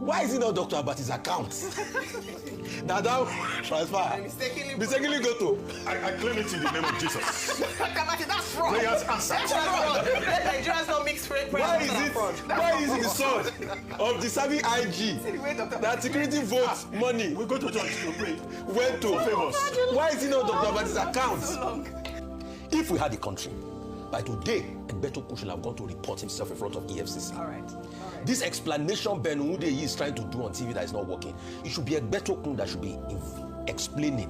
Why is it not Dr. Abati's account? Now that transfer. Mistakenly go to. I claim it in the name of Jesus. Dr. Abati, that's wrong. Prayers answered. That's wrong. Let Nigerians not mix prayer. Why is the son of the serving IG that security votes money We go to church to pray. went to Famous. Why is it not Dr. Abati's account? So long. If we had the country, by today, Egbeto should have gone to report himself in front of EFCC. All right. This explanation Ben Udeyi is trying to do on TV that is not working, it should be Egbeto that should be explaining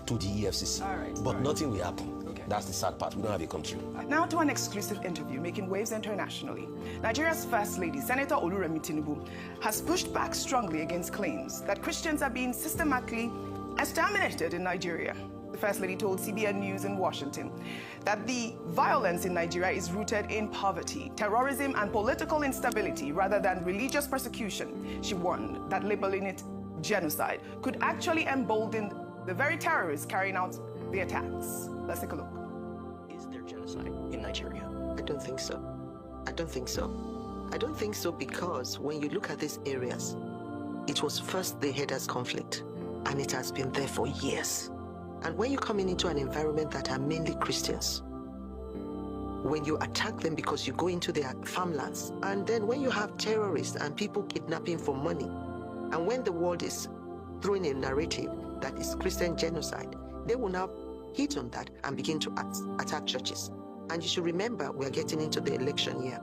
to the EFCC. But nothing will happen. Okay. That's the sad part. We don't have a country. Now to an exclusive interview making waves internationally. Nigeria's First Lady, Senator Oluremi Tinubu, has pushed back strongly against claims that Christians are being systematically exterminated in Nigeria. The First Lady told CBN News in Washington that the violence in Nigeria is rooted in poverty, terrorism, and political instability rather than religious persecution. She warned that labeling it genocide could actually embolden the very terrorists carrying out the attacks. Let's take a look. Is there genocide in Nigeria? I don't think so. I don't think so. I don't think so because when you look at these areas, it was first the headers conflict, and it has been there for years. And when you're coming into an environment that are mainly Christians, when you attack them because you go into their farmlands, and then when you have terrorists and people kidnapping for money, and when the world is throwing a narrative that is Christian genocide, they will now hit on that and begin to attack churches. And you should remember, we're getting into the election year.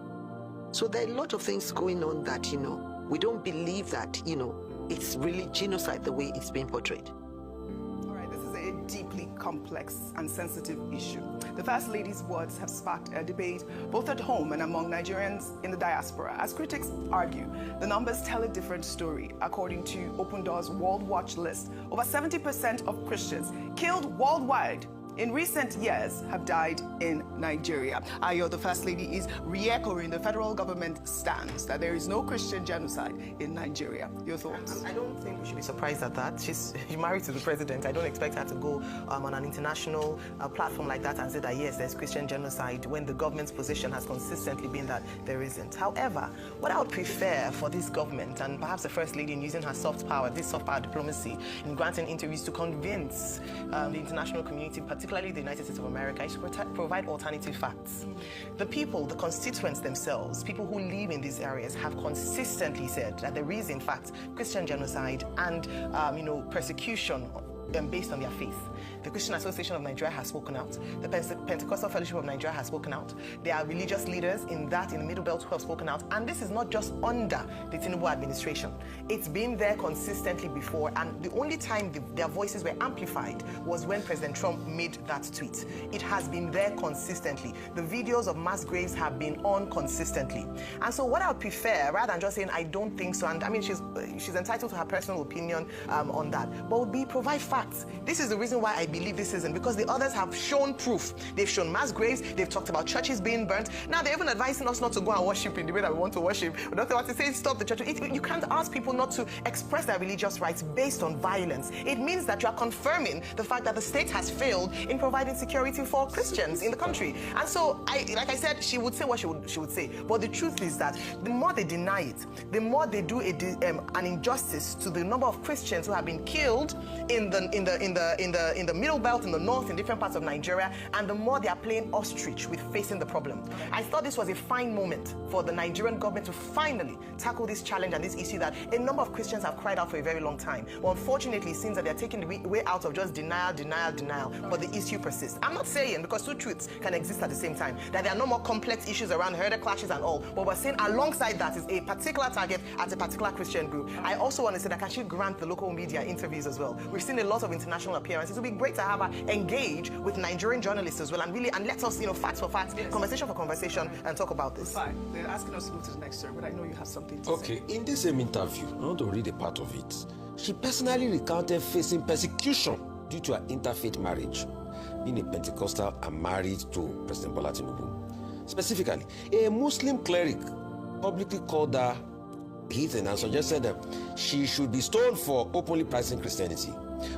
So there are a lot of things going on that, we don't believe that, it's really genocide the way it's being portrayed. Deeply complex and sensitive issue. The First Lady's words have sparked a debate both at home and among Nigerians in the diaspora. As critics argue, the numbers tell a different story. According to Open Doors World Watch list, over 70% of Christians killed worldwide in recent years have died in Nigeria. Ayo, the First Lady, is re-echoing the federal government stance that there is no Christian genocide in Nigeria. Your thoughts? I don't think we should be surprised at that. She's married to the president. I don't expect her to go on an international platform like that and say that, yes, there's Christian genocide when the government's position has consistently been that there isn't. However, what I would prefer for this government, and perhaps the First Lady in using her soft power, this soft power diplomacy, in granting interviews to convince the international community, particularly the United States of America, is to provide alternative facts. The people, the constituents themselves, people who live in these areas have consistently said that there is, in fact, Christian genocide and, persecution based on their faith. The Christian Association of Nigeria has spoken out. The Pentecostal Fellowship of Nigeria has spoken out. There are religious leaders in the Middle Belt who have spoken out. And this is not just under the Tinubu administration. It's been there consistently before. And the only time their voices were amplified was when President Trump made that tweet. It has been there consistently. The videos of mass graves have been on consistently. And so what I would prefer, rather than just saying, I don't think so, and I mean, she's entitled to her personal opinion on that, but would be provide facts. This is the reason why I believe this isn't, because the others have shown proof. They've shown mass graves, they've talked about churches being burnt. Now they're even advising us not to go and worship in the way that we want to worship. But Dr. Wati says stop the church. You can't ask people not to express their religious rights based on violence. It means that you are confirming the fact that the state has failed in providing security for Christians in the country. And so, like I said, she would say what she would say. But the truth is that the more they deny it, the more they do an injustice to the number of Christians who have been killed in the Middle Belt, in the north, in different parts of Nigeria, and the more they are playing ostrich with facing the problem. I thought this was a fine moment for the Nigerian government to finally tackle this challenge and this issue that a number of Christians have cried out for a very long time. Well, unfortunately, it seems that they're taking the way out of just denial, but the issue persists. I'm not saying, because two truths can exist at the same time, that there are no more complex issues around herder clashes and all, but we're saying alongside that is a particular target at a particular Christian group. I also want to say that I should grant the local media interviews as well. We've seen a lot of international appearances. It would be great to have her engage with Nigerian journalists as well and let us, facts for facts, conversation for conversation, and talk about this. Fine. They're asking us to go to the next story, but I know you have something to say. Okay, in this same interview, I want to read a part of it. She personally recounted facing persecution due to her interfaith marriage, being a Pentecostal and married to President Bola Tinubu. Specifically, a Muslim cleric publicly called her heathen and suggested that she should be stoned for openly practicing Christianity.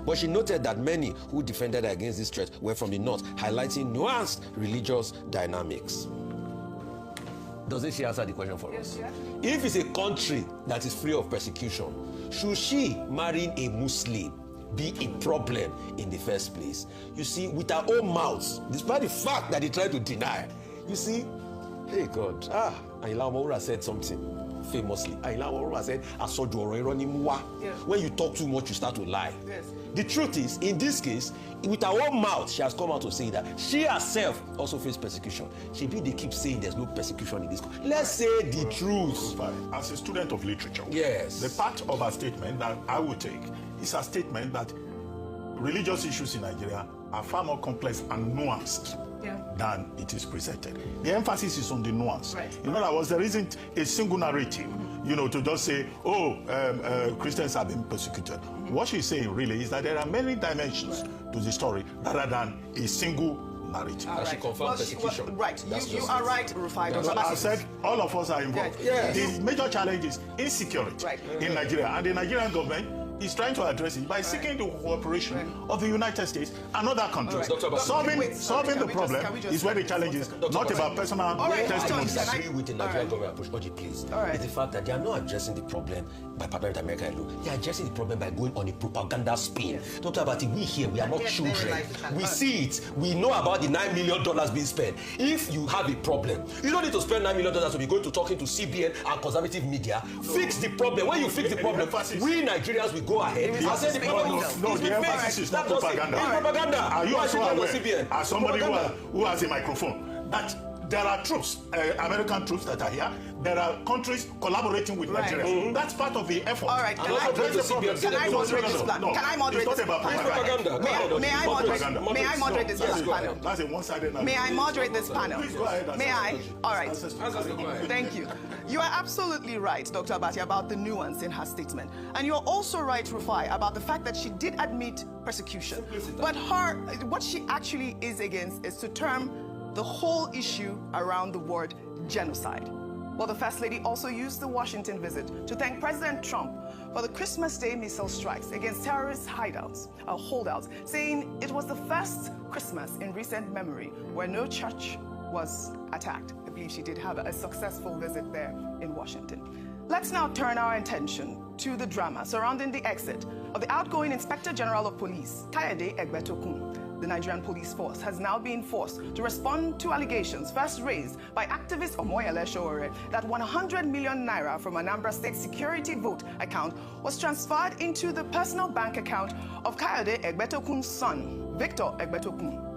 But she noted that many who defended her against this threat were from the north, highlighting nuanced religious dynamics. doesn't she answer the question for us? If it's a country that is free of persecution, should she marrying a Muslim be a problem in the first place? You see, with her own mouth, despite the fact that they try to deny, you see, hey God, Ayinla Omowura said something famously. Ayinla Omowura said, when you talk too much, you start to lie. Yes. The truth is, in this case, with her own mouth, she has come out to say that she herself also faced persecution. They keep saying there's no persecution in this country. Let's say the truth. As a student of literature, yes, the part of her statement that I would take is a statement that religious issues in Nigeria are far more complex and nuanced than it is presented. The emphasis is on the nuance. Right. In other words, there isn't a single narrative, to just say, Christians have been persecuted. What she's saying really is that there are many dimensions to the story rather than a single narrative. And she confirmed persecution. Right. You are right, Rufai. Well, I said all of us are involved. Yes. The major challenge is insecurity in Nigeria, and the Nigerian government is trying to address it by seeking the cooperation of the United States and other countries. Solving the problem is where the challenge is, not about personal testimony. I disagree with the Nigerian government approach. Oji, please. It's the fact that they are not addressing the problem by partnering with America alone. They are addressing the problem by going on a propaganda spin. Dr. Abati, we here, we are not children. We see it. We know about the $9 million being spent. If you have a problem, you don't need to spend $9 million to be going to talking to CBN and conservative media. Fix the problem. When you fix the problem, we Nigerians will go ahead and say the problem the emphasis is not propaganda. It's propaganda. Are you also aware, as somebody who has a microphone, that there are troops, American troops that are here. There are countries collaborating with Nigeria. That's part of the effort. All right. Can I moderate this plan? Can I moderate this panel? May I moderate this panel? That's a one-sided. May I moderate this panel? Please go ahead. May I? All right. Thank you. You are absolutely right, Dr. Abati, about the nuance in her statement. And you're also right, Rufai, about the fact that she did admit persecution. But what she actually is against is to term the whole issue around the word genocide. Well, the First Lady also used the Washington visit to thank President Trump for the Christmas Day missile strikes against terrorist holdouts, saying it was the first Christmas in recent memory where no church was attacked. I believe she did have a successful visit there in Washington. Let's now turn our attention to the drama surrounding the exit of the outgoing Inspector General of Police, Kayode Egbetokun. The Nigerian police force has now been forced to respond to allegations first raised by activist Omoyele Sowore that 100 million naira from Anambra State security vote account was transferred into the personal bank account of Kayode Egbetokun's son, Victor Egbetokun.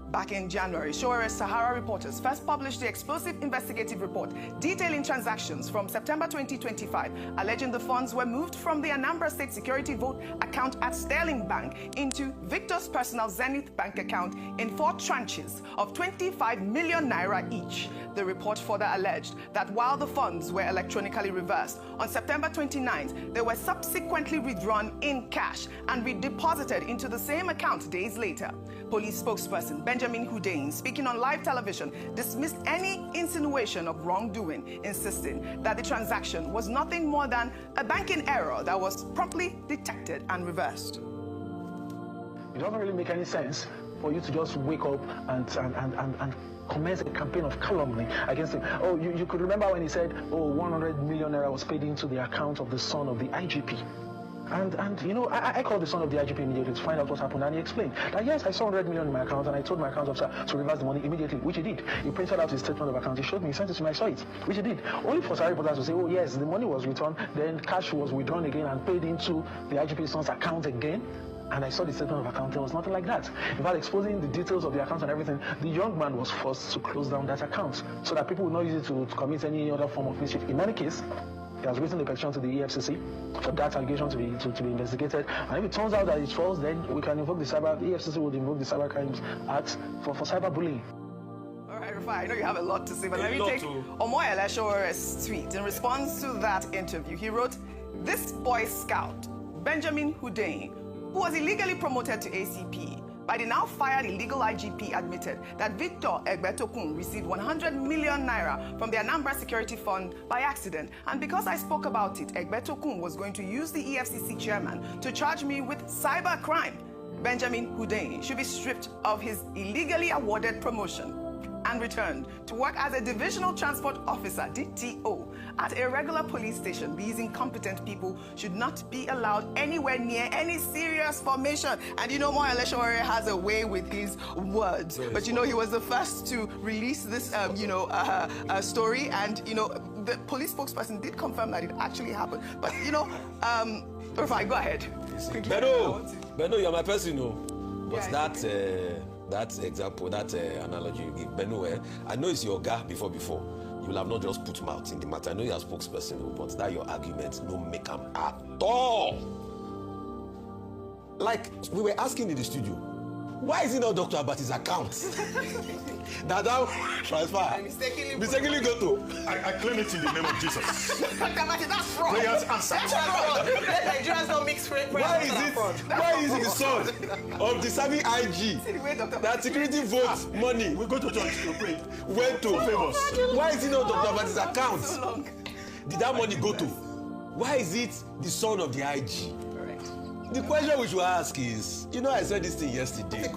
Back in January, Showere's Sahara reporters first published the explosive investigative report detailing transactions from September 2025, alleging the funds were moved from the Anambra State security vote account at Sterling Bank into Victor's personal Zenith Bank account in 4 tranches of 25 million naira each. The report further alleged that while the funds were electronically reversed, on September 29th, they were subsequently withdrawn in cash and redeposited into the same account days later. Police spokesperson Benjamin Hundeyin, speaking on live television, dismissed any insinuation of wrongdoing, insisting that the transaction was nothing more than a banking error that was promptly detected and reversed. It doesn't really make any sense for you to just wake up and commence a campaign of calumny against him. Oh, you could remember when he said, 100 million naira was paid into the account of the son of the IGP. And you know, I called the son of the IGP immediately to find out what happened, and he explained that yes, I saw 100 million in my account, and I told my account officer to reverse the money immediately, which he did. He printed out his statement of account, he showed me, he sent it to me, I saw it, which he did. Only for Sahara reporters to say, oh yes, the money was returned, then cash was withdrawn again and paid into the IGP son's account again. And I saw the statement of account, there was nothing like that. In fact, exposing the details of the account and everything, the young man was forced to close down that account so that people would not use it to commit any other form of mischief. In any case, he has written a petition to the EFCC for that allegation to be investigated. And if it turns out that it falls, then we can invoke the EFCC would invoke the Cyber Crimes Act for cyberbullying. All right, Rufai, I know you have a lot to say, but let me take Omoyele Showere's tweet. In response to that interview, he wrote, "This Boy Scout, Benjamin Hundeyin, who was illegally promoted to ACP by the now fired illegal IGP, admitted that Victor Egbetokun received 100 million naira from the Anambra Security Fund by accident. And because I spoke about it, Egbetokun was going to use the EFCC chairman to charge me with cyber crime. Benjamin Hundeyin should be stripped of his illegally awarded promotion and returned to work as a divisional transport officer, DTO, at a regular police station. These incompetent people should not be allowed anywhere near any serious formation. And you know, Moyo Eleshowore has a way with his words. But you know, he was the first to release this, story, and you know, the police spokesperson did confirm that it actually happened. But you know, Rufai, go ahead. Benno, you're my person, no. But that example, that analogy you give, Benno, I know it's your guy before. You will have not just put mouth in the matter. I know you're a spokesperson, but that your argument no make them at all. Like we were asking in the studio, why is it not Dr. Abati's account that transfer mistakenly go to? I claim it in the name of Jesus. Dr. Abati, that's fraud. Players answer. That's fraud. Let Nigerians don't mix friends. Why is it the son of the serving IG that security votes money We go to church to pray. went to Favors. Why is it not Dr. Abati's So account? long. Did that money go to? Why is it the son of the IG? The question we should ask is, you know, I said this thing yesterday.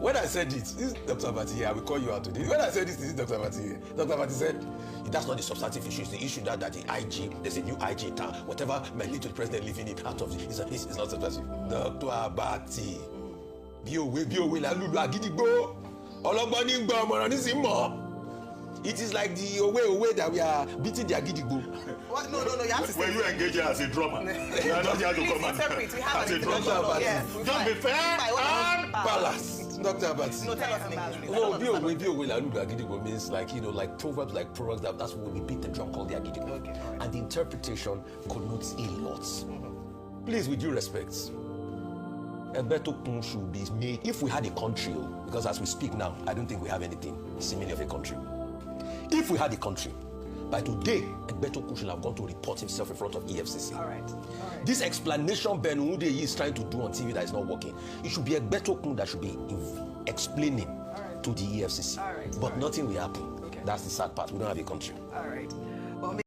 When I said it, this is Dr. Abati here, I will call you out today. When I said this is Dr. Abati here. Dr. Abati said, that's not the substantive issue, it's the issue that the IG, there's a new IG in town. Whatever may lead to the president leaving it out of it, it's not substantive. Dr. Abati, bí òwe la lulu agidigbo, ọlọ́gbọ́n ní gbọ́ ọmọràn ní sí mọ́. It is like the way that we are beating the agidigbo. What? No, you have to say. When you engage as a drummer, you are not here to come and Interpret. We have as a an drummer. interpreter. Yes. Just be fair and Palace. Dr. Abati. No, tell us in English. No, bí òwe la lulu agidigbo means like, you know, like proverbs, that's when we beat the drum called the agidigbo. Okay, all right. And the interpretation connotes a lot. Please, with due respect, a better tune should be made. If we had a country, because as we speak now, I don't think we have anything seemingly of a country. If we had a country, by today, Egbeto should have gone to report himself in front of EFCC. All right. This explanation Ben Ude is trying to do on TV that is not working, it should be Egbeto that should be explaining to the EFCC. All right. But nothing will happen. Okay. That's the sad part. We don't have a country. All right.